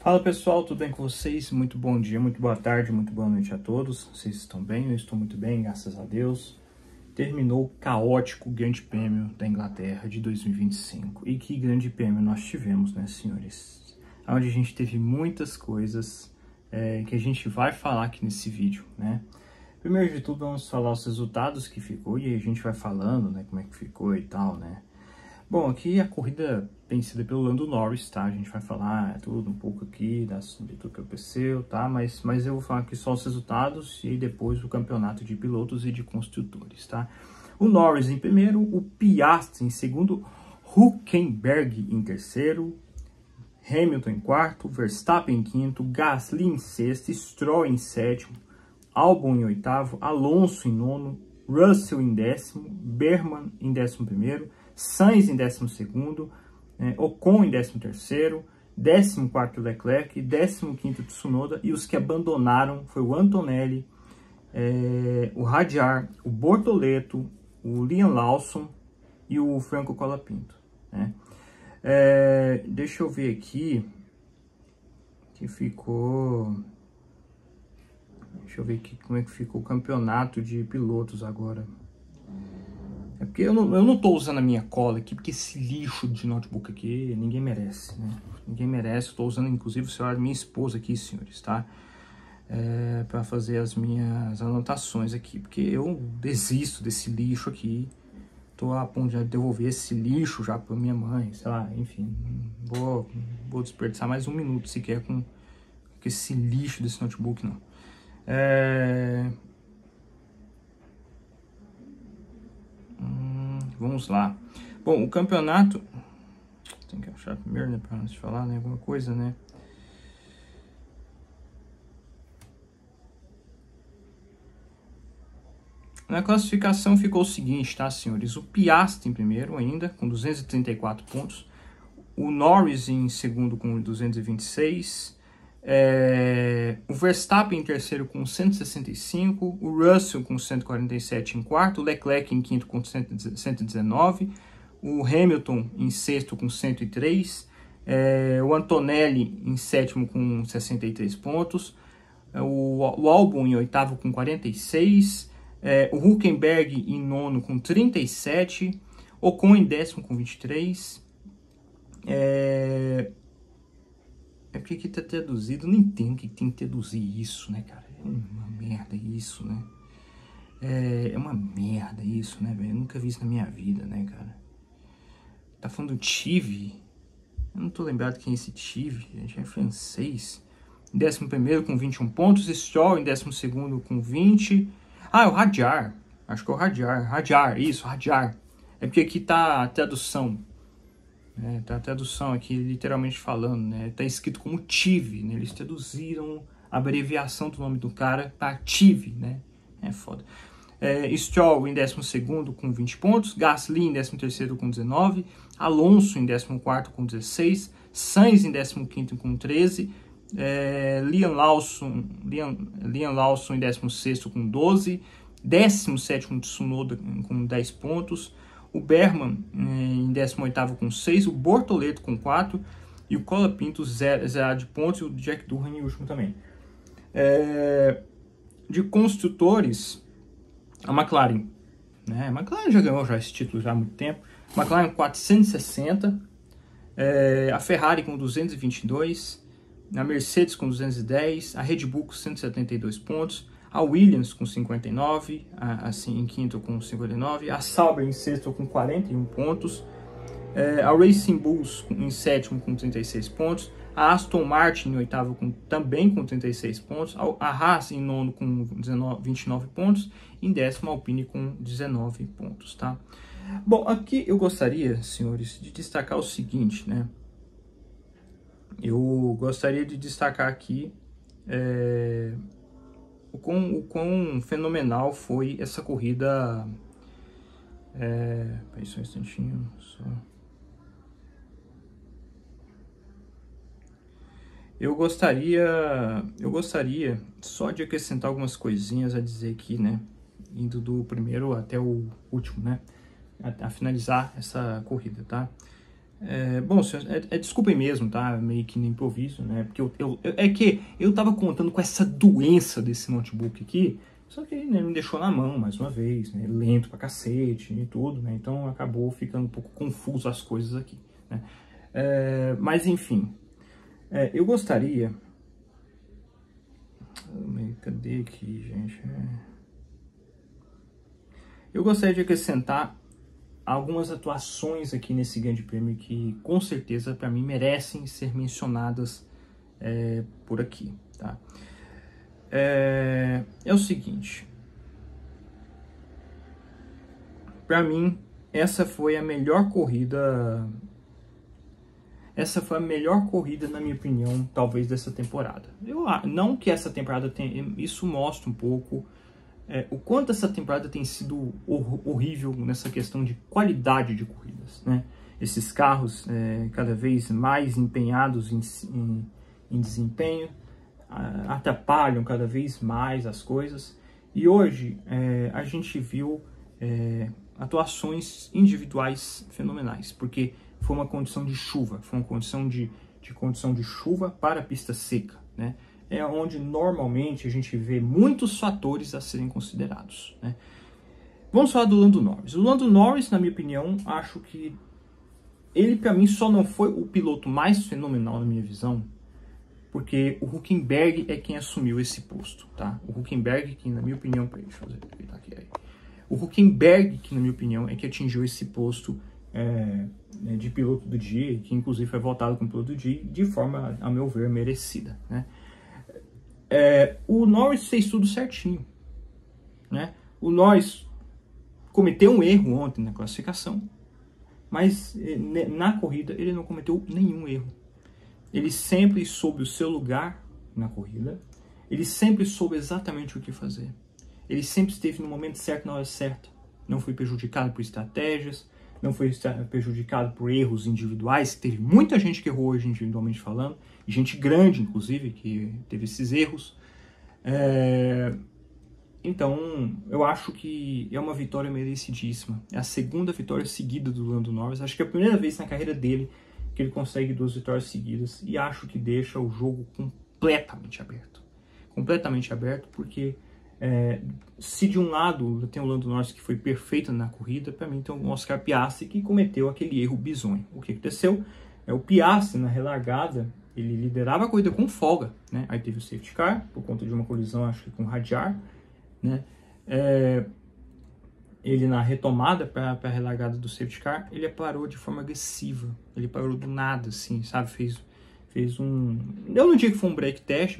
Fala pessoal, tudo bem com vocês? Muito bom dia, muito boa tarde, muito boa noite a todos. Vocês estão bem? Eu estou muito bem, graças a Deus. Terminou o caótico Grande Prêmio da Inglaterra de 2025. E que Grande Prêmio nós tivemos, né, senhores? Onde a gente teve muitas coisas que a gente vai falar aqui nesse vídeo, né? Primeiro de tudo, vamos falar os resultados que ficou e aí a gente vai falando, né, como é que ficou e tal, né? Bom, aqui a corrida vencida pelo Lando Norris, tá? A gente vai falar tudo um pouco aqui de tudo que aconteceu, tá? Mas eu vou falar aqui só os resultados e depois o campeonato de pilotos e de construtores, tá? O Norris em primeiro, o Piastri em segundo, Hülkenberg em terceiro, Hamilton em quarto, Verstappen em quinto, Gasly em sexto, Stroll em sétimo, Albon em oitavo, Alonso em nono, Russell em décimo, Bergman em décimo primeiro, Sainz em 12º, Ocon em 13º, 14º Leclerc, 15º Tsunoda, e os que abandonaram foi o Antonelli, o Hadjar, o Bortoleto, o Liam Lawson e o Franco Colapinto, né? Deixa eu ver aqui que ficou. Deixa eu ver aqui como é que ficou o campeonato de pilotos agora. É porque eu não tô usando a minha cola aqui, porque esse lixo de notebook aqui, ninguém merece, né? Ninguém merece. Eu tô usando, inclusive, o celular da minha esposa aqui, senhores, tá? Para fazer as minhas anotações aqui, porque eu desisto desse lixo aqui. Tô a ponto de devolver esse lixo já pra minha mãe, sei lá, enfim. Vou desperdiçar mais um minuto sequer com esse lixo desse notebook, não. Vamos lá. Bom, o campeonato... Tem que achar primeiro, né? Pra antes de falar, né? Alguma coisa, né? Na classificação ficou o seguinte, tá, senhores? O Piastri em primeiro ainda, com 234 pontos. O Norris em segundo com 226. O Verstappen em terceiro com 165. O Russell com 147 em quarto. O Leclerc em quinto com 119. O Hamilton em sexto com 103. O Antonelli em sétimo com 63 pontos. O Albon em oitavo com 46. O Hülkenberg em nono com 37. Ocon em décimo com 23. Porque aqui tá traduzido, não entendo que tem que traduzir isso, né, cara? É uma merda isso, né? É uma merda isso, né, velho? Eu nunca vi isso na minha vida, né, cara? Tá falando do Tive? Eu não tô lembrado quem é esse Tive, gente, é francês. Em 11º com 21 pontos, Stroll em 12º com 20. Ah, é o Hadjar, acho que é o Hadjar, isso, Hadjar. É porque aqui tá a tradução. Tá a tradução aqui, literalmente falando, né? Tá escrito como Tive, né? Eles traduziram a abreviação do nome do cara para Tive, né? É foda. Stroll em 12º com 20 pontos, Gasly em 13º com 19, Alonso em 14º com 16, Sainz em 15º com 13, Liam Lawson em 16º com 12, 17º Tsunoda com 10 pontos, o Bergman em 18º com 6, o Bortoleto com 4 e o Colapinto 0 de pontos e o Jack Durham em último também. De construtores, a McLaren, né? A McLaren já ganhou esse título já há muito tempo. McLaren 460, a Ferrari com 222, a Mercedes com 210, a Red Bull com 172 pontos, a Williams com 59, assim, em quinto com 59, a Sauber em sexto com 41 pontos, a Racing Bulls em sétimo com 36 pontos, a Aston Martin em oitavo também com 36 pontos, a Haas em nono com 29 pontos, em décimo a Alpine com 19 pontos, tá? Bom, aqui eu gostaria, senhores, de destacar o seguinte, né? Eu gostaria de destacar aqui o quão fenomenal foi essa corrida. Peraí só um instantinho. Eu gostaria só de acrescentar algumas coisinhas a dizer aqui, né? Indo do primeiro até o último, né? A finalizar essa corrida, tá? Bom, desculpem mesmo, tá? Meio que no improviso, né? Porque é que eu tava contando com essa doença desse notebook aqui, só que né, me deixou na mão mais uma vez, né? Lento pra cacete e tudo, né? Então acabou ficando um pouco confuso as coisas aqui, né? Mas enfim, eu gostaria... Cadê aqui, gente? Eu gostaria de acrescentar algumas atuações aqui nesse Grande Prêmio que, com certeza, para mim, merecem ser mencionadas por aqui, tá? É o seguinte, para mim, essa foi a melhor corrida, na minha opinião, talvez, dessa temporada. Não que essa temporada tenha, isso mostra um pouco o quanto essa temporada tem sido horrível nessa questão de qualidade de corridas, né? Esses carros cada vez mais empenhados em desempenho, atrapalham cada vez mais as coisas. E hoje a gente viu atuações individuais fenomenais, porque foi uma condição de chuva, foi uma condição de chuva para a pista seca, né? É onde normalmente a gente vê muitos fatores a serem considerados, né? Vamos falar do Lando Norris. O Lando Norris, na minha opinião, acho que ele, para mim, só não foi o piloto mais fenomenal na minha visão, porque o Hülkenberg é quem assumiu esse posto, tá? O Hülkenberg, que na minha opinião... Deixa eu ver aqui aí. O Hülkenberg, que na minha opinião, é que atingiu esse posto de piloto do dia, que inclusive foi votado como piloto do dia, de forma, a meu ver, merecida, né? O Norris fez tudo certinho, né? O Norris cometeu um erro ontem na classificação, mas na corrida ele não cometeu nenhum erro. Ele sempre soube o seu lugar na corrida, ele sempre soube exatamente o que fazer. Ele sempre esteve no momento certo, na hora certa. Não foi prejudicado por estratégias, não foi prejudicado por erros individuais. Teve muita gente que errou hoje individualmente falando, e gente grande, inclusive, que teve esses erros. Então, eu acho que é uma vitória merecidíssima. É a segunda vitória seguida do Lando Norris. Acho que é a primeira vez na carreira dele que ele consegue 2 vitórias seguidas, e acho que deixa o jogo completamente aberto. Completamente aberto, porque se de um lado tem o Lando Norris que foi perfeito na corrida, para mim tem o Oscar Piastri que cometeu aquele erro bizonho. O que aconteceu? O Piastri, na relargada, ele liderava a corrida com folga, né? Aí teve o safety car, por conta de uma colisão, acho que com o Hadjar, né? Ele na retomada para a relargada do safety car, ele parou de forma agressiva, ele parou do nada, assim, sabe? Fez um... Eu não digo que foi um break test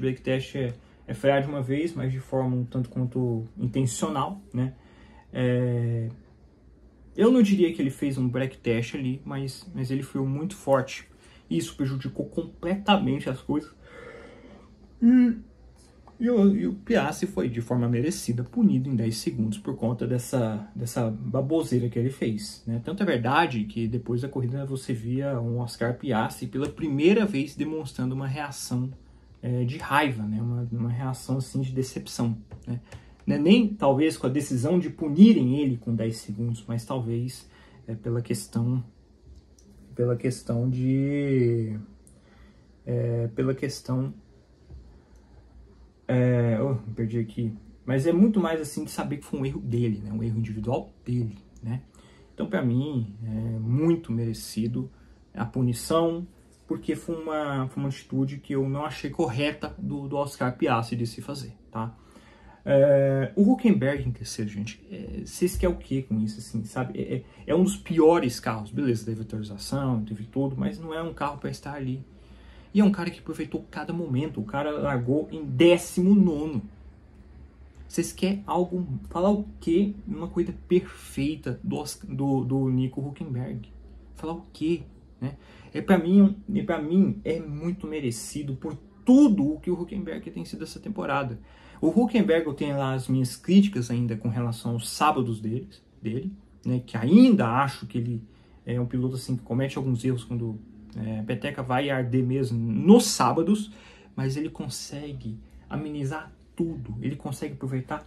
é frear de uma vez, mas de forma um tanto quanto intencional, né? Eu não diria que ele fez um break test ali, mas ele foi muito forte. Isso prejudicou completamente as coisas. E o Piastri foi, de forma merecida, punido em 10 segundos por conta dessa baboseira que ele fez, né? Tanto é verdade que depois da corrida você via um Oscar Piastri pela primeira vez demonstrando uma reação de raiva, né? Uma reação assim, de decepção, né? Nem talvez com a decisão de punirem ele com 10 segundos, mas talvez pela questão perdi aqui. Mas é muito mais assim de saber que foi um erro dele, né? Um erro individual dele, né? Então, para mim, é muito merecido a punição, porque foi uma atitude que eu não achei correta do Oscar Piastri de se fazer, tá? O Hülkenberg em terceiro, gente, vocês querem o que com isso, assim, sabe? É um dos piores carros, beleza, teve atualização, teve tudo, mas não é um carro para estar ali. E é um cara que aproveitou cada momento. O cara largou em 19º. Vocês querem falar o quê? Uma corrida perfeita do Nico Hülkenberg. Falar o quê? Né? Para mim é muito merecido por tudo o que o Hülkenberg tem sido essa temporada. O Hülkenberg, eu tenho lá as minhas críticas ainda com relação aos sábados dele, né? Que ainda acho que ele é um piloto assim, que comete alguns erros quando... a peteca vai arder mesmo nos sábados, mas ele consegue amenizar tudo, ele consegue aproveitar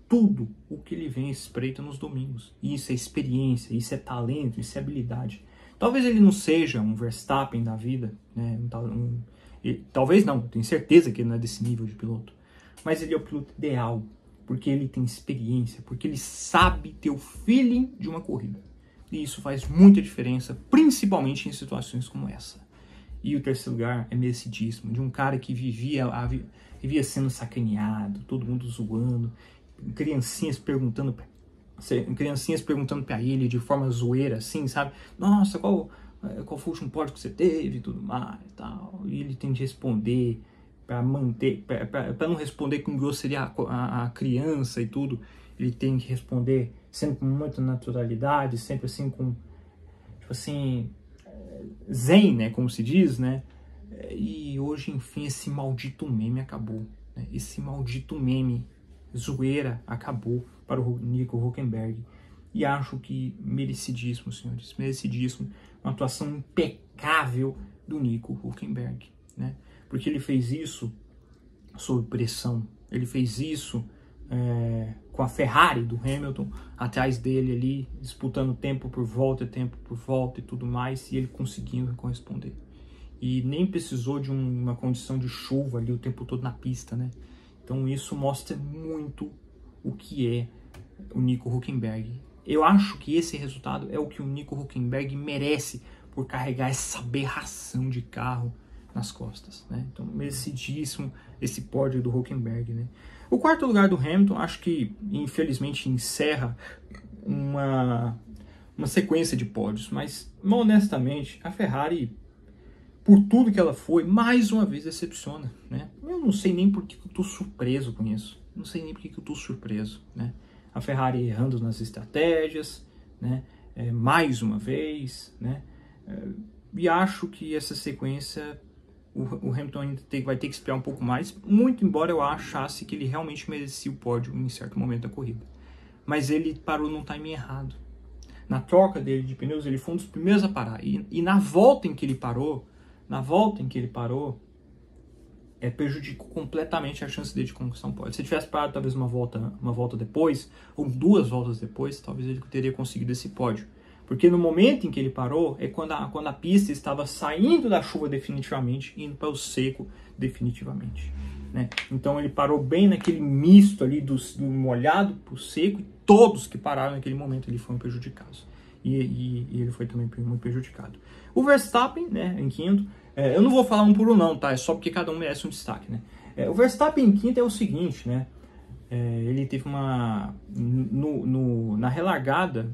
tudo o que ele vem espreita nos domingos. E isso é experiência, isso é talento, isso é habilidade. Talvez ele não seja um Verstappen da vida, né? Talvez não, tenho certeza que ele não é desse nível de piloto. Mas ele é o piloto ideal, porque ele tem experiência, porque ele sabe ter o feeling de uma corrida. E isso faz muita diferença, principalmente em situações como essa. E o terceiro lugar é merecidíssimo, de um cara que vivia sendo sacaneado, todo mundo zoando, criancinhas perguntando para ele de forma zoeira, assim, sabe? Nossa, qual foi o último pódio que você teve e tudo mais e tal. E ele tem de responder para não responder com grosseria a criança e tudo. Ele tem que responder sempre com muita naturalidade, sempre assim com, tipo assim, zen, né, como se diz, né? E hoje, enfim, esse maldito meme acabou, né? Esse maldito meme zoeira acabou para o Nico Hülkenberg. E acho que merecidíssimo, senhores, merecidíssimo. Uma atuação impecável do Nico Hülkenberg, né? Porque ele fez isso sob pressão. Ele fez isso com a Ferrari do Hamilton atrás dele ali, disputando tempo por volta e tudo mais, e ele conseguindo corresponder. E nem precisou de uma condição de chuva ali o tempo todo na pista, né? Então isso mostra muito o que é o Nico Hülkenberg. Eu acho que esse resultado é o que o Nico Hülkenberg merece por carregar essa aberração de carro nas costas, né? Então, merecidíssimo esse pódio do Hülkenberg, né? O quarto lugar do Hamilton, acho que, infelizmente, encerra uma sequência de pódios, mas, honestamente, a Ferrari, por tudo que ela foi, mais uma vez decepciona, né? Eu não sei nem por que eu tô surpreso com isso. Não sei nem por que eu tô surpreso, né? A Ferrari errando nas estratégias, né? Mais uma vez, né? E acho que essa sequência o Hamilton ainda vai ter que esperar um pouco mais, muito embora eu achasse que ele realmente merecia o pódio em certo momento da corrida. Mas ele parou num timing errado. Na troca dele de pneus, ele foi um dos primeiros a parar. E na volta em que ele parou, prejudicou completamente a chance dele de conquistar um pódio. Se ele tivesse parado talvez uma volta depois, ou 2 voltas depois, talvez ele teria conseguido esse pódio. Porque no momento em que ele parou, é quando a pista estava saindo da chuva definitivamente, indo para o seco definitivamente, né? Então ele parou bem naquele misto ali do molhado para o seco, e todos que pararam naquele momento ali foram prejudicados. E ele foi também muito prejudicado. O Verstappen, né, em quinto, eu não vou falar um por um não, tá? É só porque cada um merece um destaque, né? O Verstappen em quinto é o seguinte, né? Ele teve na relargada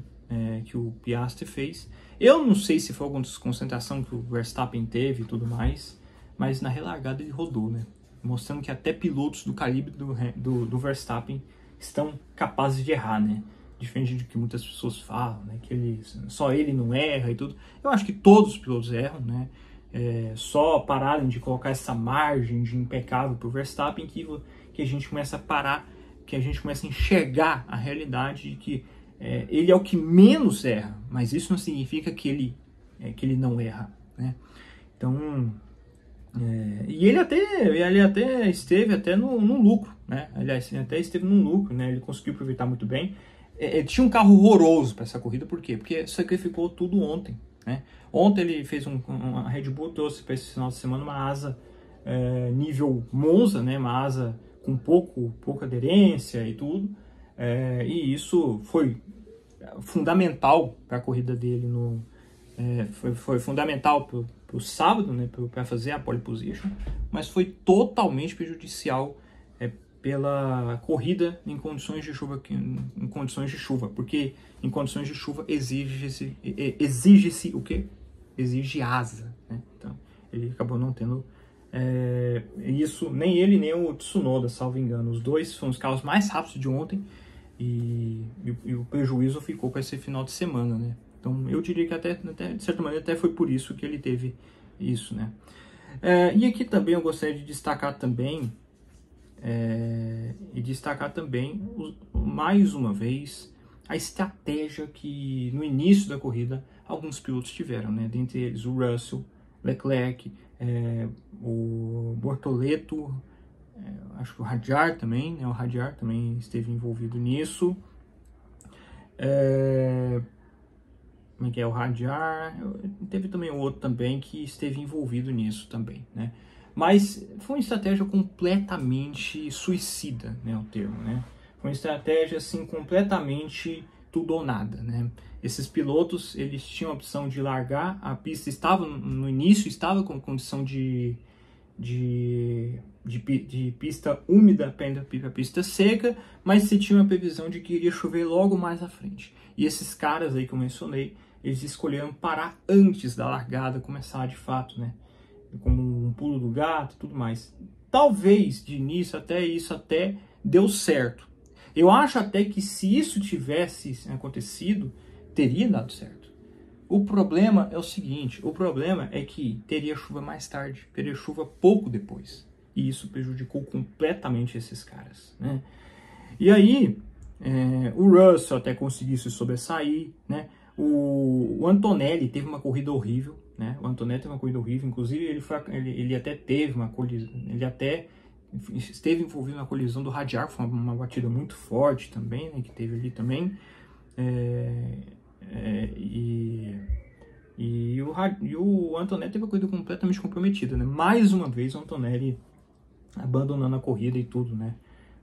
que o Piastri fez. Eu não sei se foi alguma desconcentração que o Verstappen teve e tudo mais, mas na relargada ele rodou, né? Mostrando que até pilotos do calibre do Verstappen estão capazes de errar, né? Diferente do que muitas pessoas falam, né? Que só ele não erra e tudo. Eu acho que todos os pilotos erram, né? Só pararem de colocar essa margem de impecável para o Verstappen que a gente começa a parar, que a gente começa a enxergar a realidade de que ele é o que menos erra, mas isso não significa que ele não erra, né? Então, e ele até esteve até no lucro, né? Aliás, ele até esteve no lucro, né? Ele conseguiu aproveitar muito bem. Tinha um carro horroroso para essa corrida, por quê? Porque sacrificou tudo ontem, né? Ontem ele fez a Red Bull trouxe para esse final de semana uma asa nível Monza, né? Uma asa com pouca aderência e tudo. E isso foi fundamental para a corrida dele foi fundamental para o sábado, né, para fazer a pole position, mas foi totalmente prejudicial pela corrida em condições de chuva, porque em condições de chuva exige-se o quê? Exige asa, né? Então ele acabou não tendo isso, nem ele nem o Tsunoda, salvo engano. Os dois foram os carros mais rápidos de ontem. E o prejuízo ficou com esse final de semana, né? Então eu diria que até de certa maneira até foi por isso que ele teve isso, né? E aqui também eu gostaria de destacar também mais uma vez a estratégia que no início da corrida alguns pilotos tiveram, né? Dentre eles o Russell, Leclerc, o Bortoleto, acho que o Hadjar também, né? O Hadjar também esteve envolvido nisso. Miguel Hadjar, teve também outro também que esteve envolvido nisso também, né? Mas foi uma estratégia completamente suicida, né, o termo, né? Foi uma estratégia, assim, completamente tudo ou nada, né? Esses pilotos, eles tinham a opção de largar, a pista estava, no início, estava com condição de pista úmida para pista seca, mas se tinha uma previsão de que iria chover logo mais à frente. E esses caras aí que eu mencionei, eles escolheram parar antes da largada começar de fato, né? Como um pulo do gato e tudo mais. Talvez de início até deu certo. Eu acho até que se isso tivesse acontecido, teria dado certo. O problema é o seguinte, o problema é que teria chuva mais tarde, teria chuva pouco depois. E isso prejudicou completamente esses caras, né? E aí, o Russell até conseguiu se sobressair, né? O Antonelli teve uma corrida horrível, né? O Antonelli teve uma corrida horrível, inclusive ele até teve uma colisão, ele até esteve envolvido na colisão do Hadjar, foi uma batida muito forte também, né? Que teve ali também. E o Antonelli teve uma corrida completamente comprometida, né? Mais uma vez o Antonelli abandonando a corrida e tudo, né?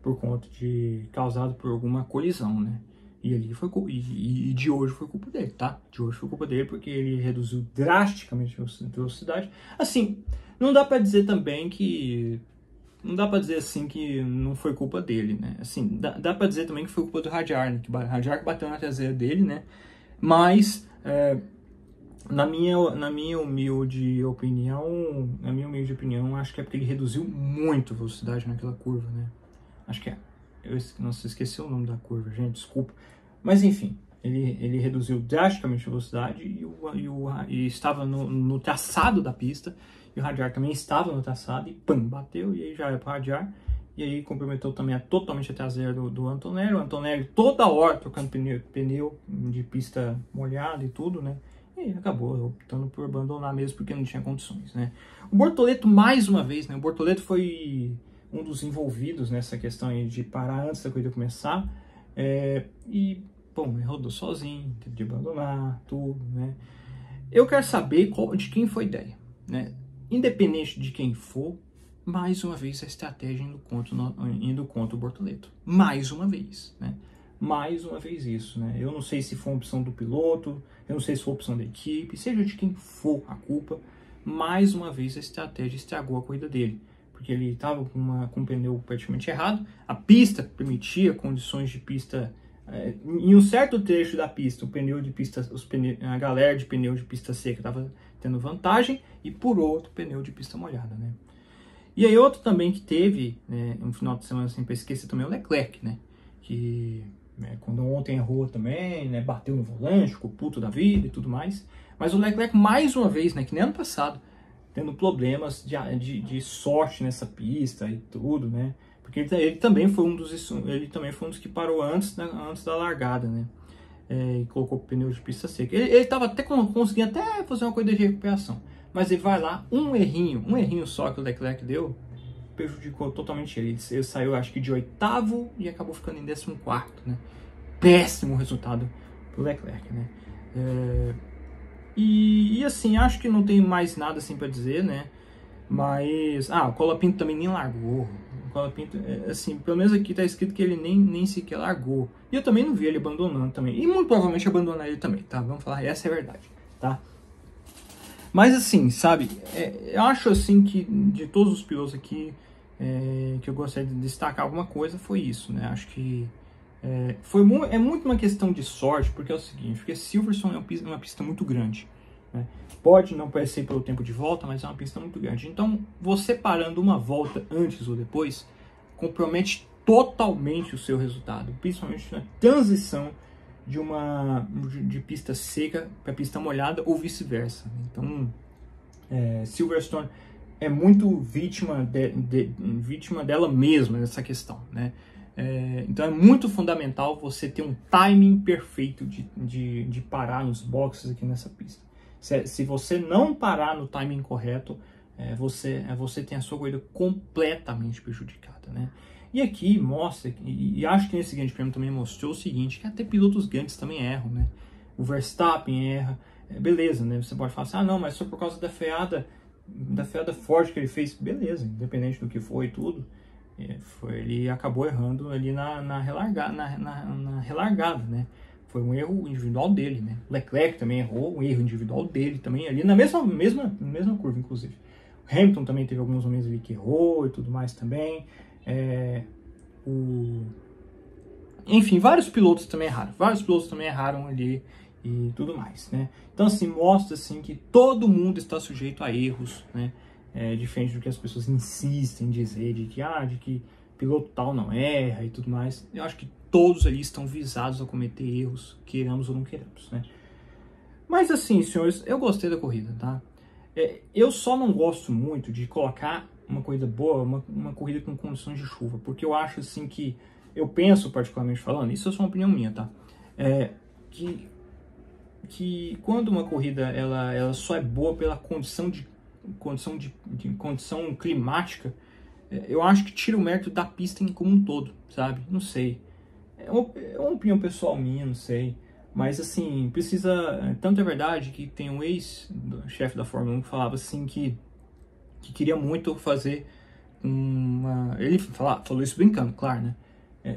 Por conta de causado por alguma colisão, né? E ali foi e de hoje foi culpa dele, tá? De hoje foi culpa dele porque ele reduziu drasticamente a velocidade. Assim, não dá para dizer também que não dá para dizer assim que não foi culpa dele, né? Assim, dá para dizer também que foi culpa do Hadjar, né? Que o Hadjar bateu na traseira dele, né? Mas na minha humilde opinião, acho que é porque ele reduziu muito a velocidade naquela curva, né? Acho que é. Nossa, esqueci o nome da curva, gente, desculpa. Mas enfim, ele reduziu drasticamente a velocidade e estava no traçado da pista. E o Hadjar também estava no traçado e pam, bateu e aí já era para o Hadjar. E aí comprometeu também totalmente a traseira do Antonelli. O Antonelli toda hora trocando pneu de pista molhada e tudo, né? E acabou optando por abandonar mesmo porque não tinha condições, né? O Bortoleto, mais uma vez, né? O Bortoleto foi um dos envolvidos nessa questão aí de parar antes da corrida começar. E, bom, ele rodou sozinho, teve de abandonar tudo, né? Eu quero saber de quem foi a ideia, né? Independente de quem for, mais uma vez a estratégia indo contra o Bortoleto. Mais uma vez, né? Mais uma vez isso, né? Eu não sei se foi uma opção do piloto, eu não sei se foi opção da equipe, seja de quem for a culpa, mais uma vez a estratégia estragou a corrida dele. Porque ele estava com um pneu praticamente errado, a pista permitia condições de pista, em um certo trecho da pista, a galera de pneu de pista seca estava tendo vantagem, e por outro, pneu de pista molhada, né? E aí outro também que teve, um final de semana sem esquecer também, é o Leclerc, né? Que quando ontem errou também, né? Bateu no volante, ficou puto da vida e tudo mais. Mas o Leclerc, mais uma vez, né? Que nem ano passado, tendo problemas de sorte nessa pista e tudo, né? Porque ele também foi um dos que parou antes da largada, né? E colocou o pneu de pista seca. Ele estava até conseguindo até fazer uma corrida de recuperação, mas ele vai lá, um errinho só que o Leclerc deu, prejudicou totalmente ele. Ele saiu, acho que de 8º e acabou ficando em 14º, né? Péssimo resultado pro Leclerc, né? E assim, acho que não tem mais nada assim para dizer, né? Mas, o Colapinto também nem largou. O Colapinto, assim, pelo menos aqui tá escrito que ele nem sequer largou. E eu também não vi ele abandonando também. E muito provavelmente abandonar ele também, tá? Vamos falar, essa é a verdade, tá? Mas assim, sabe, eu acho assim que de todos os pilotos aqui, que eu gostaria de destacar alguma coisa, foi isso, né? Acho que é muito uma questão de sorte, porque é o seguinte, porque Silverstone é uma pista muito grande, né? Pode não parecer pelo tempo de volta, mas é uma pista muito grande. Então, você parando uma volta antes ou depois, compromete totalmente o seu resultado, principalmente na transição de pista seca para pista molhada ou vice-versa. Então, Silverstone é muito vítima dela mesma nessa questão, né? Então é muito fundamental você ter um timing perfeito de parar nos boxes aqui nessa pista. Se você não parar no timing correto, você tem a sua corrida completamente prejudicada, né? E aqui mostra, e acho que nesse grande prêmio também mostrou o seguinte, que até pilotos grandes também erram, né? o Verstappen erra, beleza, né? Você pode falar assim, ah não, mas só por causa da freada forte que ele fez, beleza, independente do que foi e tudo, ele acabou errando ali na relargada, né? Foi um erro individual dele, né? Leclerc também errou, um erro individual dele também, ali na mesma curva, inclusive. O Hamilton também teve alguns momentos ali que errou e tudo mais também. Enfim, vários pilotos também erraram ali e tudo mais, né? Então, assim, mostra, assim, que todo mundo está sujeito a erros, né? Diferente do que as pessoas insistem em dizer, de que piloto tal não erra e tudo mais. Eu acho que todos ali estão visados a cometer erros, queiramos ou não queiramos, né? Mas assim, senhores, eu gostei da corrida, tá? Eu só não gosto muito de colocar uma corrida boa, uma corrida com condições de chuva, porque eu acho assim que, eu penso particularmente falando, isso é só uma opinião minha, tá? Que quando uma corrida ela só é boa pela condição climática, eu acho que tira o mérito da pista como um todo, sabe? Não sei. É uma opinião pessoal minha, não sei. Mas assim, precisa... Tanto é verdade que tem um ex-chefe da Fórmula 1 que falava assim que queria muito fazer uma... Ele falou isso brincando, claro, né?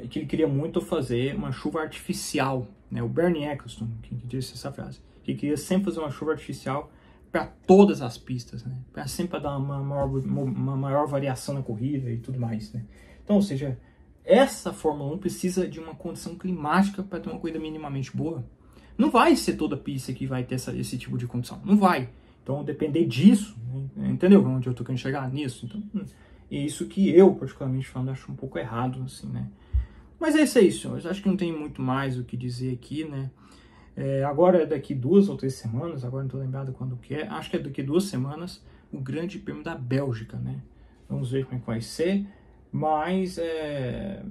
Que ele queria muito fazer uma chuva artificial, né? O Bernie Ecclestone, que disse essa frase. Que queria sempre fazer uma chuva artificial para todas as pistas, né? Para sempre dar uma maior variação na corrida e tudo mais, né? Então, ou seja, essa Fórmula 1 precisa de uma condição climática para ter uma corrida minimamente boa. Não vai ser toda pista que vai ter esse tipo de condição, não vai. Então, depender disso, né? Entendeu onde eu tô querendo chegar nisso? Então, é isso que eu, particularmente falando, acho um pouco errado, assim, né? Mas é isso aí, senhores. Acho que não tem muito mais o que dizer aqui, né? Agora, daqui 2 ou 3 semanas, agora não estou lembrado quando que é, acho que é daqui 2 semanas, o Grande Prêmio da Bélgica, né? Vamos ver como é que vai ser, mas é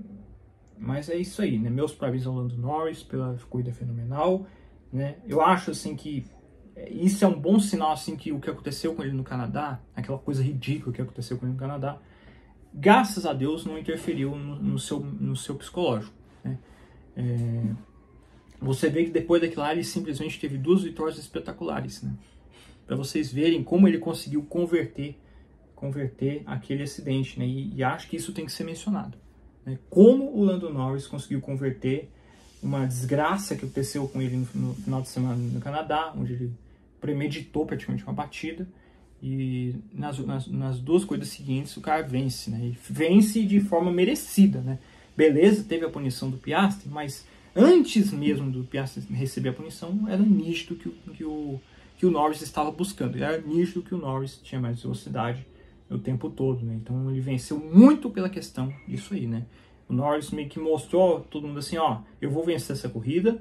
isso aí, né? Meus parabéns ao Lando Norris pela corrida fenomenal, né? Eu acho, assim, que isso é um bom sinal, assim, que o que aconteceu com ele no Canadá, aquela coisa ridícula que aconteceu com ele no Canadá, graças a Deus não interferiu no seu psicológico, né? Você vê que depois daquilo lá, ele simplesmente teve 2 vitórias espetaculares, né? Para vocês verem como ele conseguiu converter aquele acidente, né? E acho que isso tem que ser mencionado, né? Como o Lando Norris conseguiu converter uma desgraça que aconteceu com ele no final de semana no Canadá, onde ele premeditou praticamente uma batida, e nas 2 corridas seguintes o cara vence, né? E vence de forma merecida, né? Beleza, teve a punição do Piastri, mas antes mesmo do Piastri receber a punição, era nítido que o Norris estava buscando. Era nítido que o Norris tinha mais velocidade o tempo todo, né? Então ele venceu muito pela questão disso aí, né? O Norris meio que mostrou todo mundo assim, ó, eu vou vencer essa corrida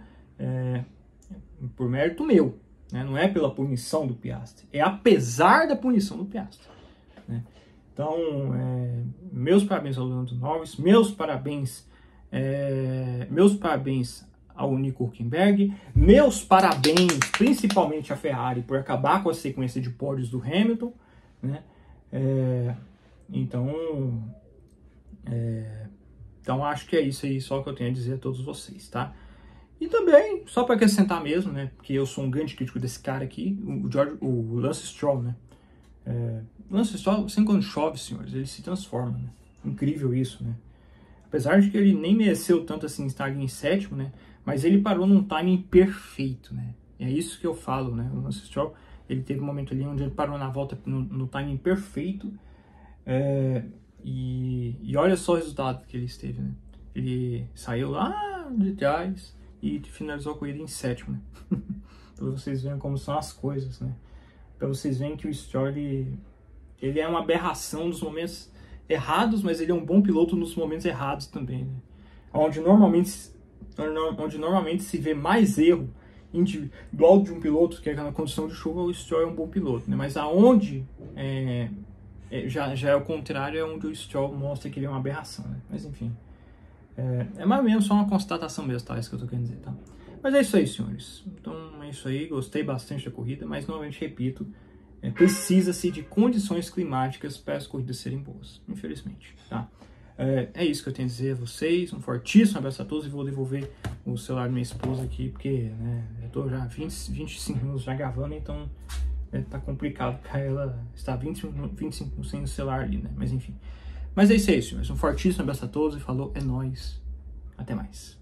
por mérito meu, né? Não é pela punição do Piastri, é apesar da punição do Piastri, né? Então, meus parabéns ao Lando Norris, meus parabéns ao Nico Hülkenberg, meus parabéns principalmente à Ferrari por acabar com a sequência de pódios do Hamilton, né? Então acho que é isso aí só que eu tenho a dizer a todos vocês, tá? E também, só para acrescentar mesmo, né? Porque eu sou um grande crítico desse cara aqui, o Lance Stroll, né? Lance Stroll, sempre quando chove, senhores, ele se transforma, né? Incrível isso, né? Apesar de que ele nem mereceu tanto assim estar ali em 7º, né? Mas ele parou num timing perfeito, né? E é isso que eu falo, né? O Lance Stroll, ele teve um momento ali onde ele parou na volta no timing perfeito. E olha só o resultado que ele esteve, né? Ele saiu lá de trás e finalizou a corrida em 7º, né? Para vocês verem como são as coisas, né? Para vocês verem que o Stroll, ele é uma aberração nos momentos errados, mas ele é um bom piloto nos momentos errados também, né? Onde normalmente se vê mais erro individual de um piloto, que é na condição de chuva, o Stroll é um bom piloto, né? Mas aonde já é o contrário, é onde o Stroll mostra que ele é uma aberração, né? Mas enfim, é mais ou menos só uma constatação mesmo, tá? Isso que eu tô querendo dizer, tá? Mas é isso aí, senhores. Então é isso aí, gostei bastante da corrida, mas novamente repito, precisa-se de condições climáticas para as corridas serem boas, infelizmente, tá? É isso que eu tenho a dizer a vocês. Um fortíssimo abraço a todos e vou devolver o celular da minha esposa aqui, porque né, eu tô já 25 minutos já gravando, então tá complicado para ela estar 25 minutos sem o celular ali, né? Mas enfim. Mas é isso aí, senhores. Um fortíssimo abraço a todos e falou, é nóis. Até mais.